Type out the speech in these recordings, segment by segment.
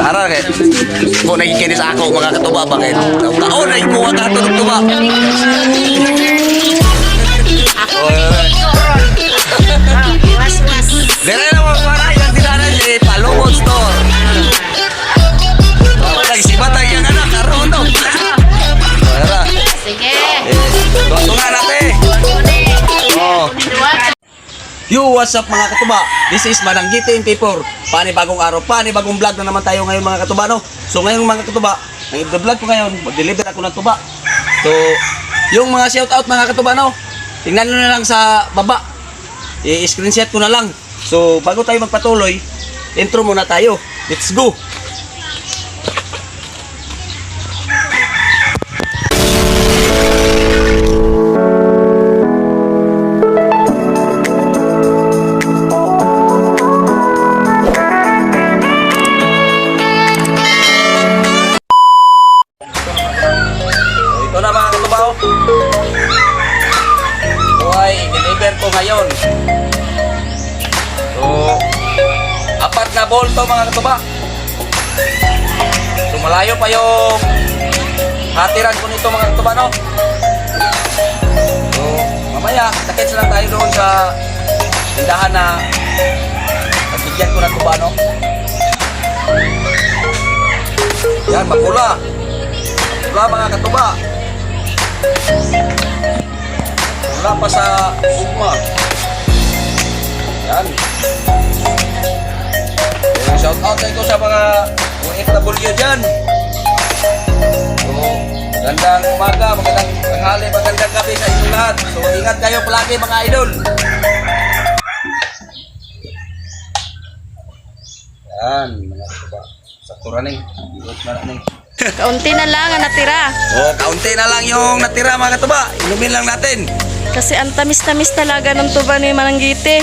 Tara kay. Kung nakikinis ako mga katuba bakit? Taon na ikuha ka ito ng tuba. Dire na mga maray ang tinanan si Palomon Store. Nagsibat ang iyang anak, karoon to. Tara. Sige. Tuntungan natin. Oh. Yo, what's up mga katuba? This is Mananggiti in Paper. Panibagong araw, panibagong vlog na naman tayo ngayon mga katuba, no? So ngayon mga katuba, ang i-vlog ko ngayon, mag-deliver ako ng tuba. So, yung mga shoutout mga katuba, no? Tingnan nyo na lang sa baba. I-screenshot ko na lang. So, bago tayo magpatuloy, intro muna tayo. Let's go! Ito na mga katubaw. Ito ay i-deliver ko ngayon. So, 4 na bolto mga katuba. So, malayo pa yung hatiran ko nito mga katuba, no? So, mamaya, nakits lang tayo doon sa tindahan na nagbigyan ko ng tuba, no? Yan, mapula. Wala mga katuba. Wala pa sa ugma. Yan. Shout out ko sa mga OFW dyan. So, magandang umaga, magandang tanghali, magandang gabi sa inyong lahat. So, ingat kayo palagi mga idol. Yan, mga katuba. Saktura ning. Ikot na ning. Kaunti na lang ang natira. Oh, kaunti na lang yung natira mga katuba. Inumin lang natin. Kasi ang tamis-tamis talaga ng tuba ni Mananggiti.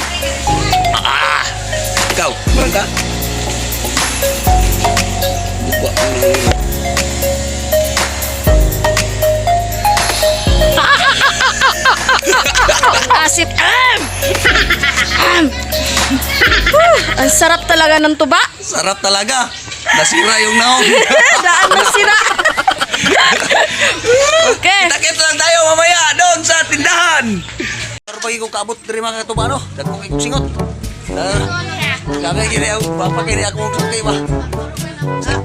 Ah! Ikaw, meron ka? Asit. Ang sarap talaga ng tuba. Sarap talaga. Nasira yung naong. Daan na sira. Okay. Kita-kita lang tayo mamaya doon sa tindahan. Pero pag ikaw kaabot dari mga katuba, no? Dagpong ikong singot. Kaya gini ako, papakini ako mong sukay ba?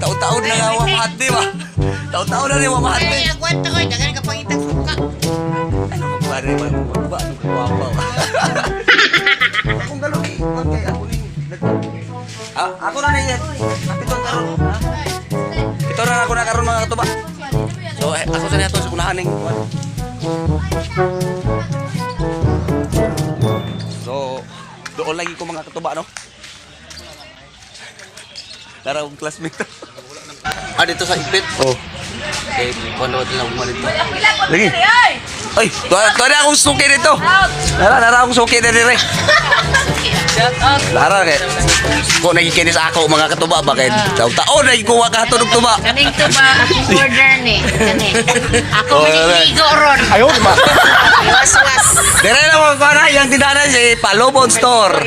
Taon-taon na nga wamahat di ba? Taon-taon na rin wamahat di. Ay, agwanta ko, dagan ka pang itang suka. Ano ka ba rin ba? Ano ka wapaw? Akong galong eh. Okay, ako rin. Ako na rin yan. Kapitong karon. Ito na ako na karon mga katuba. So, ako sa niya to sa kunahan ng So, doon lagi ko mga katuba, no? Tara, ang classmate to. Dito sa ipit? Oo. Okay, kuno din lang umalit to. Lagi. Ay, tuwa na akong suki dito. Nara akong suki na dire. Lara kay. Kung nakikinis ako mga katuba bakit? Taon na ikuha ka tunog tuba. Kaning tuba, akong order ni. Kani. Ako maniligo ron. Ayun ba? Was-was. Dire na mo para yung tindahan si Palomon Store.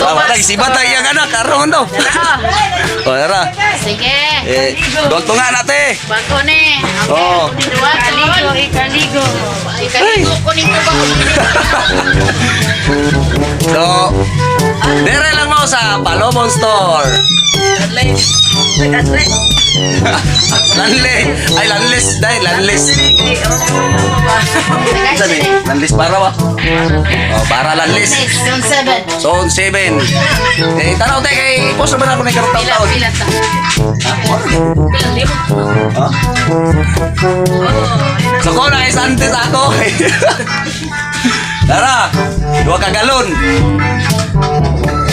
Tama na, isibat ang iyang anak, karoon to. O, tara. Sige. Doltungan natin. Bako ni. Oo. Ikaligo, ikaligo. Ikaligo ko ni tuba. So, dire lang mo sa Palomon Store. Lanle. Ay, lanlis. Dahil, lanlis. Saan eh? Lanlis para ba? O, para lanlis. Zone 7. Zone 7. Tanaw tayo kay post naman ako na karong taon-taon. Pila ta. Pila libo. Ha? So ko na isantes ako. Tara, 2 ka galon.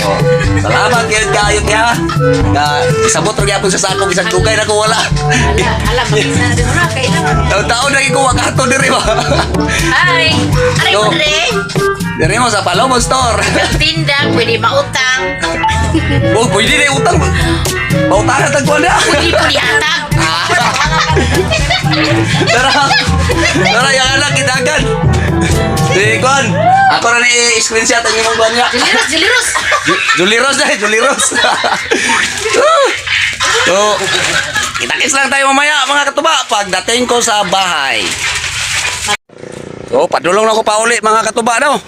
Oh, salamat kayo kaya. Na isabot ra gyapon sa sako bisag dugay na ko wala. Alam mo na din mo kailangan. Taon-taon na ikuha ka to diri ba? Ay, aray So, mo rin. diri mo sa Palomon Store. Tinda, pwede mautang. Oh, pwede na utang. Pautangan tagkuan na. Pwede po dihatag. Tara, yung anak kidagan. Di kon, ako na ni screenshot ang imong kuan niya. Juliros, Juliros. Juliros dahil, Juliros. So, So, kita-kits lang tayo mamaya mga katuba pagdating ko sa bahay. So, padulong na ko pa uli mga katuba no.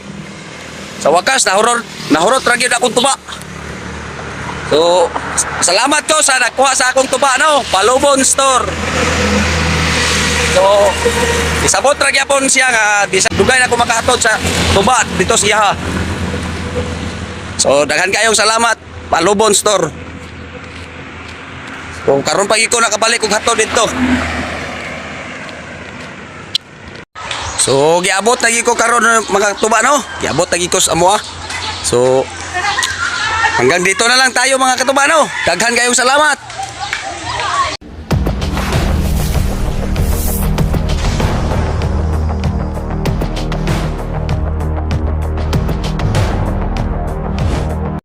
Sa wakas, nahurot ragyod akong tuba. So, salamat ko sa nakuha sa akong tuba no, Palubon Store. So, isabot ra gyapon siya nga bisag dugay na ko makahatod sa tuba dito siya. So, daghan kayong salamat Palubon Store. So, karon pa ko nakabalik og hatod dito. So, giabot lagi ko karon mga tuba no. Giabot lagi ko sa amoa. So, hanggang dito na lang tayo mga katuba no. Daghan kayong salamat.